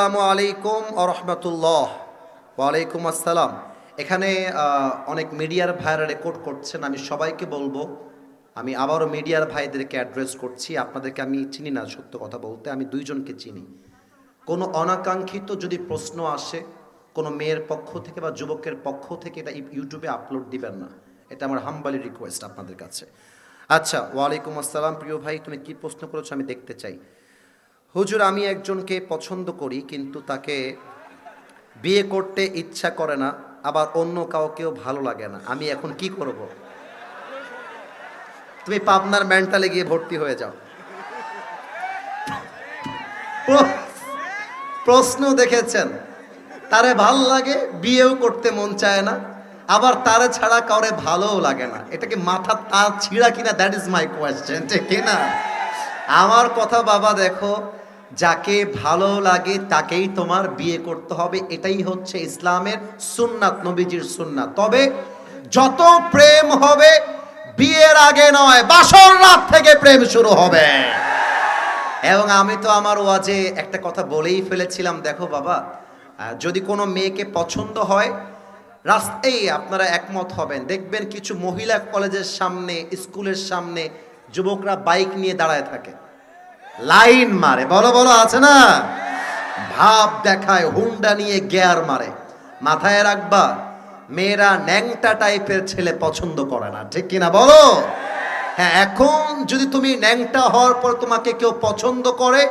আসসালামু আলাইকুম ওয়া রাহমাতুল্লাহ। ওয়ালাইকুম আসসালাম। এখানে অনেক মিডিয়ার ভাইরা রেকর্ড করছেন, আমি সবাইকে বলবো, আমি আবারও মিডিয়ার ভাইদেরকে অ্যাড্রেস করছি, আপনাদেরকে আমি চিনি না, সত্য কথা বলতে আমি দুইজনকে চিনি। কোনো অনাকাঙ্ক্ষিত যদি প্রশ্ন আসে কোনো মেয়ের পক্ষ থেকে বা যুবকের পক্ষ থেকে, এটা ইউটিউবে আপলোড দিবেন না, এটা আমার হাম্বালি রিকোয়েস্ট আপনাদের কাছে। আচ্ছা, ওয়ালাইকুম আসসালাম। প্রিয় ভাই, তুমি কি প্রশ্ন করেছো আমি দেখতে চাই। হুজুর, আমি একজনকে পছন্দ করি কিন্তু তাকে বিয়ে করতে ইচ্ছা করে না, আবার অন্য কাউকেও ভালো লাগে না, আমি এখন কি করব? তুমি পাবনার মেন্টালে গিয়ে ভর্তি হয়ে যাও। প্রশ্ন দেখেছেন, তারে ভাল লাগে, বিয়েও করতে মন চায় না, আবার তারে ছাড়া কাউরে ভালোও লাগে না, এটা কি মাথা তার ছিঁড়া কিনা? দ্যাট ইজ মাই কোয়েশ্চেন, ঠিক কিনা? আমার কথা বাবা, দেখো, যাকে ভালো লাগে তাকেই তোমার বিয়ে করতে হবে, এটাই হচ্ছে ইসলামের সুন্নাত, নবীজির সুন্নাত। তবে যত প্রেম হবে বিয়ের আগে নয়, বাসর রাত থেকে প্রেম শুরু হবে। এবং আমি তো আমার ওয়াজে একটা কথা বলেই ফেলেছিলাম, দেখো বাবা, যদি কোনো মেয়েকে পছন্দ হয়, রাস্তায় আপনারা একমত হবেন, দেখবেন কিছু মহিলা কলেজের সামনে, স্কুলের সামনে যুবকরা বাইক নিয়ে দাঁড়ায় থাকে, লাইন মারে, বলো বলো, আছে না? ভাব দেখায়, হুন্ডা নিয়ে গিয়ার মারে। মাথায় রাখবা, মেয়েরা ন্যাংটা টাইপের ছেলে পছন্দ করে না, ঠিক কিনা বলো? হ্যাঁ, এখন যদি তুমি ন্যাংটা হওয়ার পর তোমাকে কেউ পছন্দ করে,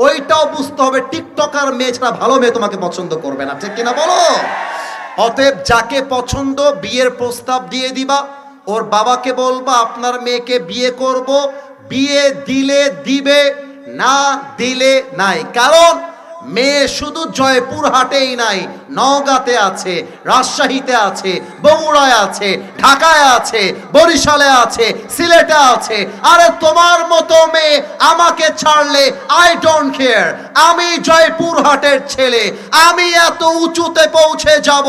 ওইটাও বুঝতে হবে টিকটকার মেয়ে ছাড়া ভালো মেয়ে তোমাকে পছন্দ করবে না, ঠিক কিনা বলো? অতএব যাকে পছন্দ বিয়ের প্রস্তাব দিয়ে দিবা, ওর বাবাকে বলবা আপনার মেয়েকে বিয়ে করব, বিয়ে দিলে দিবে, না দিলে নাই। কারণ মেয়ে শুধু জয়পুরহাটেই নাই, নওগাঁতে আছে, রাজশাহীতে আছে, বগুড়ায় আছে, ঢাকায় আছে, বরিশালে আছে, সিলেটে আছে। আরে তোমার মতো মেয়ে আমাকে ছাড়লে আই ডোন্ট কেয়ার, আমি জয়পুরহাটের ছেলে, আমি এত উঁচুতে পৌঁছে যাব,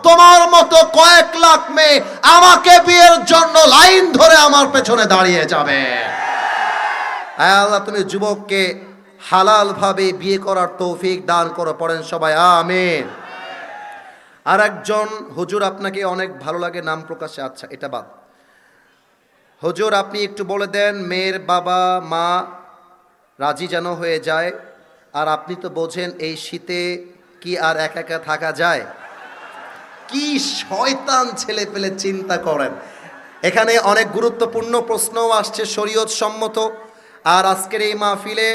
তোমার মতো কয়েক লাখ মেয়ে আমাকে বিয়ের জন্য লাইন ধরে আমার পেছনে দাঁড়িয়ে যাবে। আল্লাহ তুমি যুবককে হালাল ভাবে বিয়ে করার তৌফিক দান করো, পড়েন সবাই আমিন। আর একজন, হুজুর আপনাকে অনেক ভালো লাগে, নাম প্রকাশে, আচ্ছা এটা বাদ। হুজুর আপনি একটু বলে দেন মেয়ের বাবা মা রাজি যেন হয়ে যায়, আর আপনি তো বোঝেন এই শীতে কি আর একা একা থাকা যায়? কি শয়তান ছেলে পেলে চিন্তা করেন। এখানে অনেক গুরুত্বপূর্ণ প্রশ্নও আসছে শরীয়ত সম্মত। আর আজকের এই মাহফিলে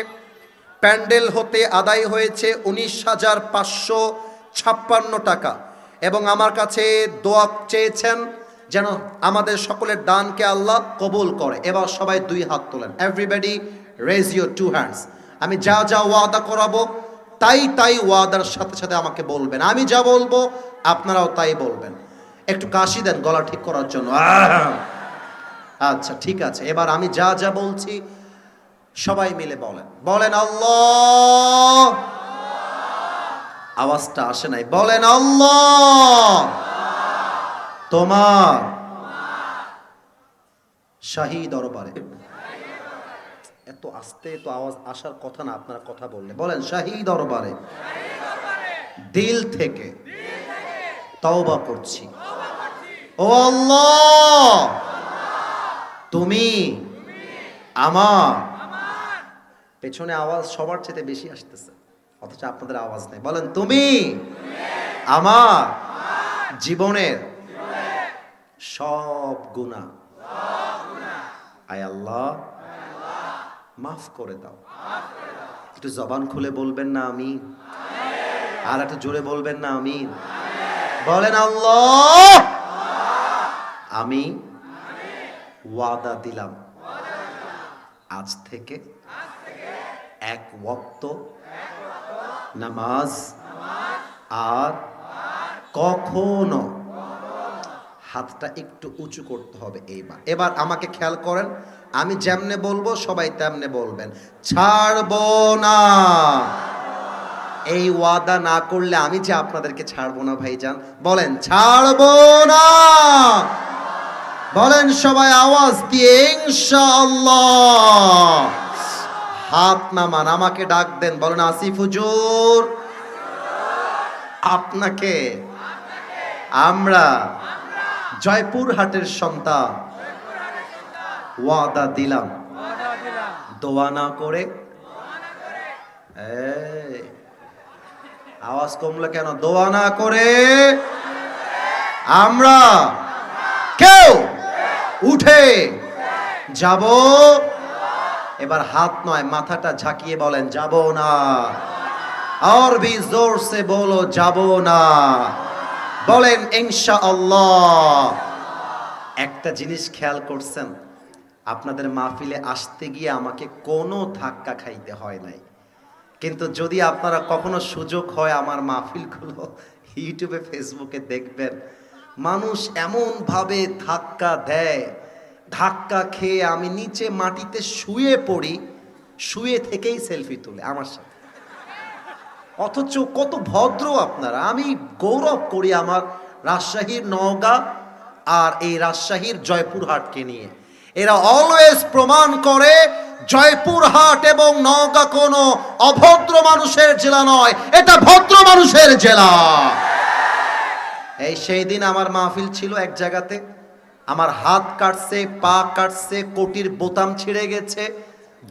প্যান্ডেল হতে আদায় হয়েছে 19,556 টাকা, এবং আমার কাছে দোয়া চেয়েছেন যেন আমাদের সকলের দানকে আল্লাহ কবুল করে। এবার সবাই দুই হাত তোলেন, everybody raise your two hands. আমি যা যা ওয়াদা করাবো তাই তাই ওয়াদার সাথে সাথে আমাকে বলবেন, আমি যা বলবো আপনারাও তাই বলবেন। একটু কাশি দেন গলা ঠিক করার জন্য। আচ্ছা ঠিক আছে, এবার আমি যা যা বলছি সবাই মিলে বলেন, বলেন আল্লাহ। আওয়াজটা আসে নাই, বলেন আল্লাহ। তোমার শাহী দরবারে, এত আস্তে তো আওয়াজ আসার কথা না, আপনারা কথা বললে বলেন, শাহী দরবারে দিল থেকে তওবা করছি, ও আল্লাহ তুমি আমার, পেছনে আওয়াজ সবার চেয়ে বেশি আসতেছে অথচ আপনাদের আওয়াজ নেই, বলেন তুমি আমার জীবনের সব গুনাহ আয় আল্লাহ মাফ করে দাও। একটু জবান খুলে বলবেন না আমিন? আর একটু জোরে বলবেন না আমিন? বলেন আল্লাহ আমি ওয়াদা দিলাম আজ থেকে এক ওয়াক্ত নামাজ আর কখনো, হাতটা একটু উঁচু করতে হবে এইবার। এবার আমাকে খেয়াল করেন, আমি যেমনে বলবো সবাই তেমনে বলবেন, ছাড়বো না। এই ওয়াদা না করলে আমি যে আপনাদেরকে ছাড়বো না ভাইজান, বলেন ছাড়বো না। বলেন সবাই আওয়াজ দিয়ে ইনশাআল্লাহ। হাত নামান, আমাকে ডাক দেন, বলেন আসিফ হুজুর, আপনাকে আমরা জয়পুরহাটের সন্তান ওয়াদা দিলাম দোয়া না করে এই আওয়াজ কমলো কেন? দোয়া না করে আমরা কেউ উঠে যাব। এবার হাত নয় মাথাটা ঝাঁকিয়ে বলেন যাব না। আর ভি জোর সে বলো যাব না। বলেন ইনশাআল্লাহ। একটা জিনিস খেয়াল করছেন, আপনাদের মাহফিলে আসতে গিয়ে আমাকে কোনো ধাক্কা খাইতে হয় নাই। কিন্তু যদি আপনারা কখনো সুযোগ হয় আমার মাহফিলগুলো ইউটিউবে ফেসবুকে দেখবেন, মানুষ এমন ভাবে ধাক্কা দেয়, ধাক্কা খেয়ে আমি নিচে মাটিতে শুয়ে পড়ি, শুয়ে থেকেই সেলফি তুলে আমার সাথে। অথচ কত ভদ্র আপনারা। আমি গৌরব করি আমার রাজশাহীর নওগাঁ আর এই রাজশাহীর জয়পুরহাটকে নিয়ে। এরা অলওয়েজ প্রমাণ করে জয়পুরহাট এবং নওগাঁ কোনো অভদ্র মানুষের জেলা নয়, এটা ভদ্র মানুষের জেলা। এই সেই দিন আমার মাহফিল ছিল এক জায়গাতে, আমার হাত কাটছে, পা কাটছে, কোটির বোতাম ছিঁড়ে গেছে,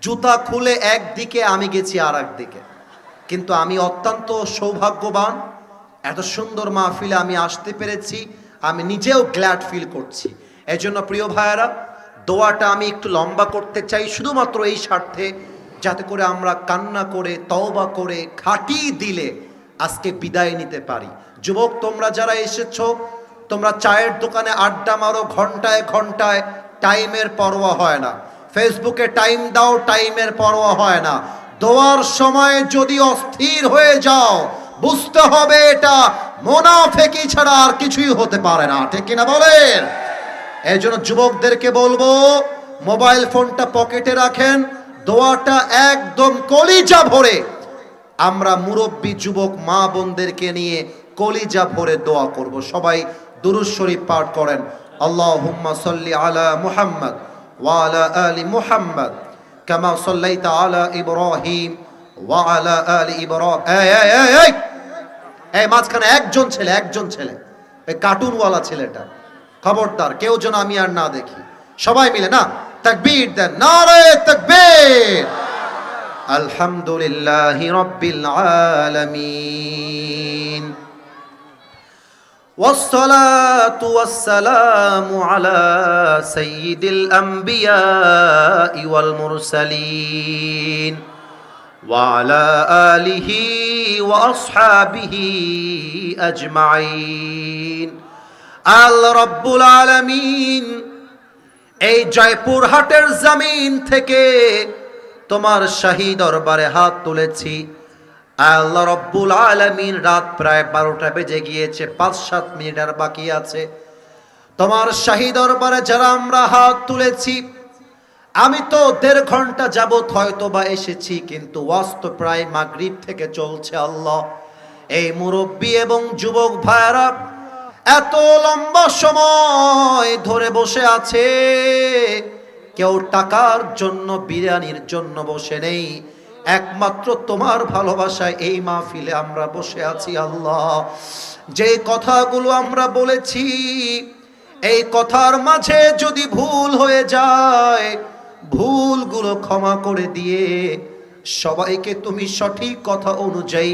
জুতা খুলে একদিকে, আমি গেছি আর একদিকে। কিন্তু আমি অত্যন্ত সৌভাগ্যবান, এত সুন্দর মাহফিলে আমি আসতে পেরেছি, আমি নিজেও গ্ল্যাড ফিল করছি। এই জন্য প্রিয় ভাইয়েরা, দোয়াটা আমি একটু লম্বা করতে চাই শুধুমাত্র এই স্বার্থে, যাতে করে আমরা কান্না করে তওবা করে খাঁটি দিলে আজকে বিদায় নিতে পারি। যুবক তোমরা যারা এসেছো, তোমরা চায়ের দোকানে আড্ডা মারো ঘন্টায় ঘন্টায়, টাইমের পরোয়া হয় না। ফেসবুকে টাইম দাও, টাইমের পরোয়া হয় না। দোয়ার সময় যদি অস্থির হয়ে যাও, বুঝতে হবে এটা মুনাফিকি ছাড়া আর কিছুই হতে পারে না। ঠিক কিনা বলেন? এই জন্য যুবকদেরকে বলবো, মোবাইল ফোনটা পকেটে রাখেন, দোয়াটা একদম কলিজা ভরে আমরা মুরব্বী যুবক মা বোনদেরকে নিয়ে কলিজা ভরে দোয়া করব। সবাই দুরূদ শরীফ পাঠ করেন। আল্লাহুম্মা সাল্লি আলা মুহাম্মদ ওয়া আলা আলি মুহাম্মদ কামা সাল্লাইতা আলা ইব্রাহিম ওয়া আলা আলি ইব্রাহিম। এই মাঝখানে একজন ছেলে, এই কার্টুনওয়ালা ছেলেটা, খবরদার কেউ যেন আমি আর না দেখি। সবাই মিলে না তাকবীর দেন, নারে তাকবীর। আলহামদুলিল্লাহি রাব্বিল আলামিন ওয়াসসালাতু ওয়াসসালামু আলা সাইয়্যিদিল আমবিয়াই ওয়াল মুরসালিন ওয়া আলা আলিহি ওয়া আসহাবিহি আজমাইন। আল্লাহ রাব্বুল আলামিন এই জয়পুরহাটের জমিন থেকে তোমার শাহী দরবারে হাত তুলেছি। আল্লাহ রাব্বুল আলামিন, রাত প্রায় 12টা বেজে গিয়েছে, 5-7 মিনিট আর বাকি আছে। তোমার শাহী দরবারে যারা আমরা হাত তুলেছি, আমি তো 1.5 ঘন্টা যাবত হয়তো বা এসেছি, কিন্তু ওয়াজ তো প্রায় মাগরিব থেকে চলছে। আল্লাহ, এই মুরব্বী এবং যুবক ভাইরা এত লম্বা সময় ধরে বসে আছে, কেউ টাকার জন্য বিরিয়ানির জন্য বসে নেই, একমাত্র তোমার ভালোবাসায় এই মাহফিলে আমরা বসে আছি। আল্লাহ, যে কথাগুলো আমরা বলেছি, এই কথার মাঝে যদি ভুল হয়ে যায়, ভুলগুলো ক্ষমা করে দিয়ে সবাইকে তুমি সঠিক কথা অনুযায়ী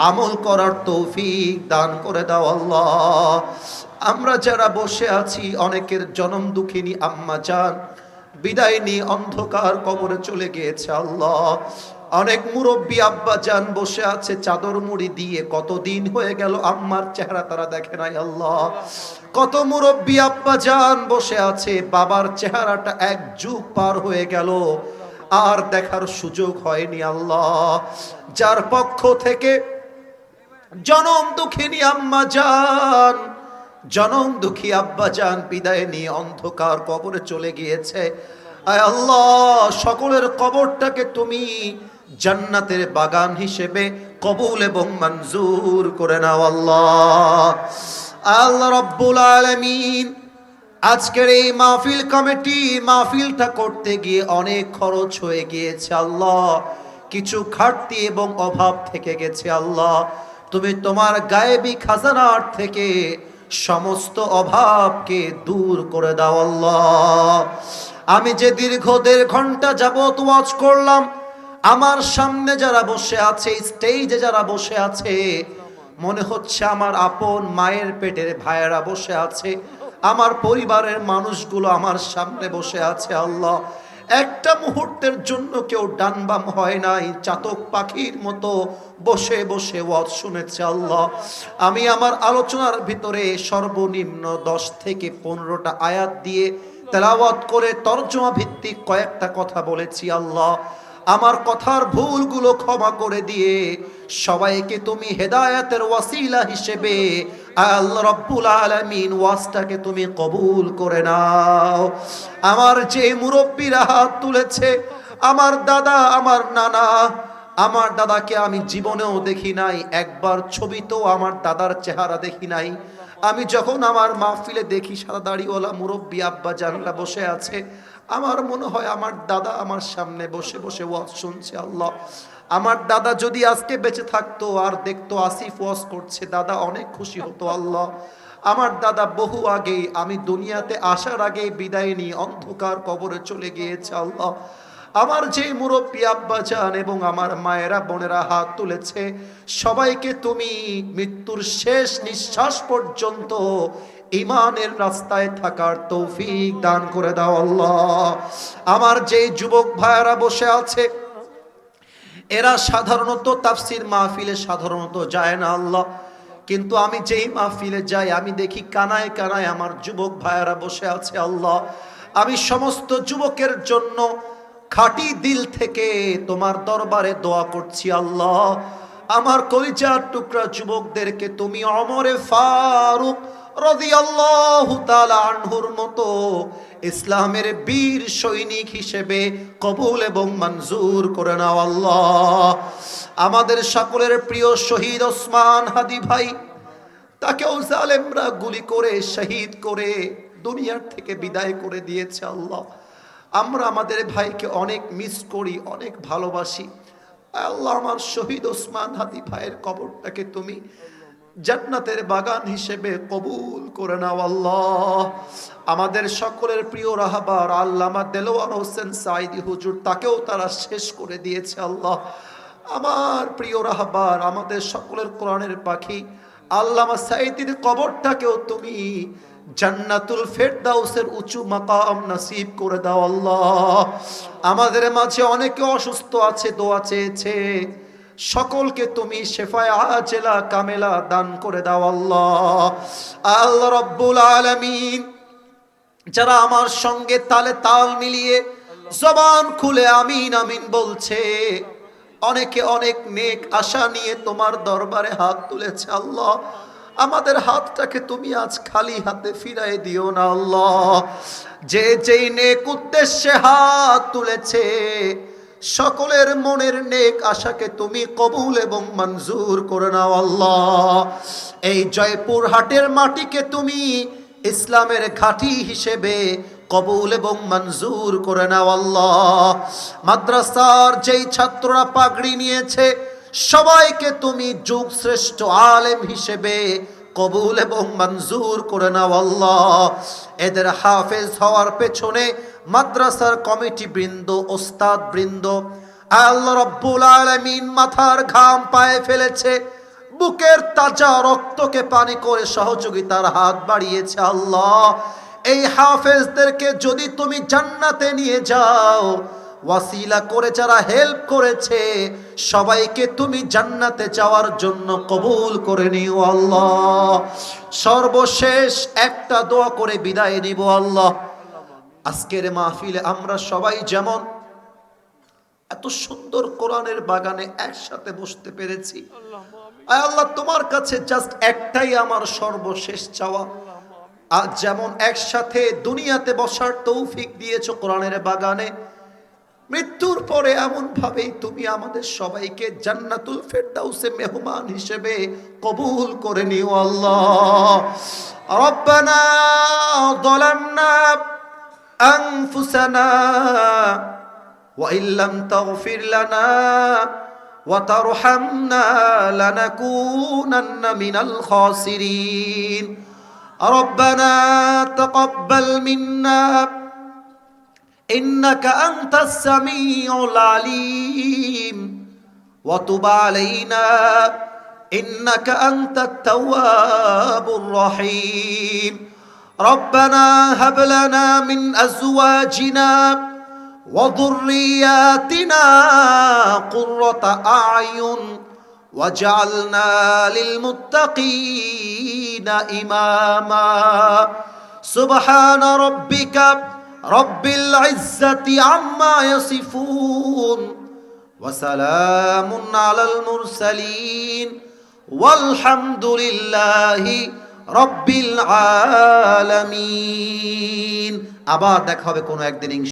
আমল করার তৌফিক দান করে দাও। আল্লাহ, আমরা যারা বসে আছি, অনেকের জনম দুঃখিনী আম্মা জান বিদায় নিয়ে অন্ধকার কবরে চলে গিয়েছে। আল্লাহ, অনেক মুরব্বী আব্বা জান বসে আছে চাদর মুড়ি দিয়ে, কতদিন হয়ে গেল আম্মার চেহারা তারা দেখে নাই। আল্লাহ, কত মুরব্বী আব্বা জান বসে আছে, বাবার চেহারাটা 1 যুগ পার হয়ে গেল, আর দেখার সুযোগ হয়নি। আল্লাহ, যার পক্ষ থেকে জনম দুঃখিনী আম্মা জান, জনম দুঃখী আব্বা জান বিদায় নিয়ে অন্ধকার কবরে চলে গিয়েছে, আয় আল্লাহ, সকলের কবরটাকে তুমি জান্নাতের বাগান হিসেবে কবুল এবং মঞ্জুর করে নাও। আল্লাহ, আল্লাহ রাব্বুল আলামিন, আজকের এই মাহফিল কমিটি, মাহফিলটা করতে গিয়ে অনেক খরচ হয়ে গিয়েছে। আল্লাহ, কিছু ঘাটতি এবং অভাব থেকে গেছে। আল্লাহ, তুমি তোমার গায়েবী খাজানার থেকে সমস্ত অভাবকে দূর করে দাও আল্লাহ। আমি যে দীর্ঘ 1.5 ঘন্টা যাবত ওয়াজ করলাম, আমার সামনে যারা বসে আছে, স্টেজে যারা বসে আছে, মনে হচ্ছে আমার আপন মায়ের পেটের ভাইয়েরা বসে আছে, আমার পরিবারের মানুষগুলো আমার সামনে বসে আছে আল্লাহ। একটা মুহূর্তের জন্য কেউ ডান বাম হয় নাই, চাতক পাখির মতো বসে বসে ওয়াজ শুনেছে আল্লাহ। আমি আমার আলোচনার ভিতরে সর্বনিম্ন 10 থেকে 15টা আয়াত দিয়ে তেলাওয়াত করে তরজমা ভিত্তিক কয়েকটা কথা বলেছি আল্লাহ। আমার কথার ভুলগুলো ক্ষমা করে দিয়ে সবাইকে তুমি হেদায়েতের ওয়াসিলা হিসেবে আল্লাহ রাব্বুল আলামিন ওয়াজটাকে তুমি কবুল করে নাও। আমার যে মুরব্বীরা হাত তুলেছে, আমার দাদা, আমার নানা, আমার দাদাকে আমি জীবনেও দেখি নাই, একবার ছবিতেও আমার দাদার চেহারা দেখি নাই। আমি যখন আমার মাহফিলে দেখি সাদা দাড়িওয়ালা মুরব্বী আব্বা জানলা বসে আছে, আমার মনে হয় আমার দাদা আমার সামনে বসে বসে ওয়াজ শুনছে আল্লাহ। আমার দাদা যদি আজকে বেঁচে থাকতো আর দেখতো আসিফ ওয়াজ করছে, দাদা অনেক খুশি হতো আল্লাহ। আমার দাদা বহু আগেই, আমি দুনিয়াতে আসার আগেই বিদায় নিয়ে অন্ধকার কবরে চলে গিয়েছে আল্লাহ। আমার যে মুরব্বী আব্বা জান এবং আমার মায়েরা বোনেরা হাত তুলেছে, সবাইকে তুমি মৃত্যুর শেষ নিঃশ্বাস পর্যন্ত ঈমানের রাস্তায় থাকার তৌফিক দান করে দাও আল্লাহ। আমার যে যুবক ভাইয়েরা বসে আছে, এরা সাধারণত তাফসীর মাহফিলে সাধারণত যায় না আল্লাহ, কিন্তু আমি যেই মাহফিলে যাই আমি দেখি কানায় কানায় আমার যুবক ভাইয়েরা বসে আছে আল্লাহ। আমি সমস্ত যুবকের জন্য খাঁটি দিল থেকে তোমার দরবারে দোয়া করছি আল্লাহ। আমার কলিজার টুকরা যুবকদেরকে তুমি ওমরে ফারুক রাদিয়াল্লাহু তাআলা আনহুর মতো ইসলামের বীর সৈনিক হিসেবে কবুল এবং মঞ্জুর করে নাও আল্লাহ। আমাদের সকলের প্রিয় শহীদ ওসমান হাদি ভাই, তাকেও জালেমরা গুলি করে শহীদ করে দুনিয়ার থেকে বিদায় করে দিয়েছে আল্লাহ। আমরা আমাদের ভাইকে অনেক মিস করি, অনেক ভালোবাসি আল্লাহ। আমার শহীদ ওসমান হাদি ভাইয়ের কবরটাকে তুমি জান্নাতের বাগান হিসেবে কবুল করে নাও আল্লাহ। আমাদের সকলের প্রিয় রাহবার আল্লামা দেলোয়ার হোসেন সাঈদী হুজুর, তাকেও তারা শেষ করে দিয়েছে আল্লাহ। আমার প্রিয় রাহবার, আমাদের সকলের কোরআনের পাখি আল্লামা সাঈদীর কবরটাকেও তুমি জান্নাতুল ফেরদাউসের উঁচু মাকাম নসিব করে দাও আল্লাহ। আমাদের মাঝে অনেকে অসুস্থ আছে, দোয়া চেয়েছে, সকলকে তুমি শেফায়ে আজেলা কামেলা দান করে দাও আল্লাহ। আল্লাহ রাব্বুল আলামিন, যারা আমার সঙ্গে তালে তাল মিলিয়ে জবান খুলে আমিন আমিন বলছে, অনেকে অনেক নেক আশা নিয়ে তোমার দরবারে হাত তুলেছে আল্লাহ, আমাদের হাতটাকে তুমি আজ খালি হাতে ফিরাই দিও না আল্লাহ। যে যেই নেক উদ্দেশ্যে হাত তুলেছে, সকলের মনের নেক আশাকে তুমি কবুল এবং মঞ্জুর করে নাও আল্লাহ। এই জয়পুর হাটের মাটিকে তুমি ইসলামের ঘাঁটি হিসেবে কবুল এবং মঞ্জুর করে নাও আল্লাহ। মাদ্রাসার যেই ছাত্ররা পাগড়ি নিয়েছে, সবাইকে তুমি যুগ শ্রেষ্ঠ আলেম হিসেবে কবুল এবং মঞ্জুর করে নাও আল্লাহ। এদের হাফেজ হওয়ার পেছনে মাদ্রাসার কমিটি বৃন্দ, ওস্তাদ বৃন্দ আল্লাহ রাব্বুল আলামিন মাথার ঘাম পায়ে ফেলেছে, বুকের তাজা রক্তকে পানি করে সহযোগিতার হাত বাড়িয়েছে আল্লাহ। এই হাফেজদেরকে যদি তুমি জান্নাতে নিয়ে যাও, ওয়াসিলা করে যারা হেল্প করেছে সবাইকে তুমি জান্নাতে যাওয়ার জন্য কবুল করে নিও আল্লাহ। সর্বশেষ একটা দোয়া করে বিদায় নিব আল্লাহ। আজকের মাহফিলে আমরা সবাই যেমন এত সুন্দর কোরআনের বাগানে একসাথে বসতে পেরেছি, আয় আল্লাহ তোমার কাছে জাস্ট একটাই আমার সর্বশেষ চাওয়া, আজ যেমন একসাথে দুনিয়াতে বসার তৌফিক দিয়েছো কোরআনের বাগানে, মৃত্যুর পরে এমন ভাবেই তুমি আমাদের সবাইকে জান্নাতুল ফেরদাউসে মেহমান হিসেবে কবুল করে নিও আল্লাহ। রব্বানা যালামনা আনফুসানা ওয়া ইল্লাম তাগফির লানা وترحمنا لنكونن من الخاسرين ربنا تقبل منا إنك أنت السميع العليم وتب علينا إنك أنت التواب الرحيم ربنا هب لنا من أزواجنا وذرياتنا قرة أعين وجعلنا للمتقين إماما سبحان ربك رب العزة عما يصفون وسلام على المرسلين والحمد لله رب العالمين আবার দেখা হবে কোনো একদিন।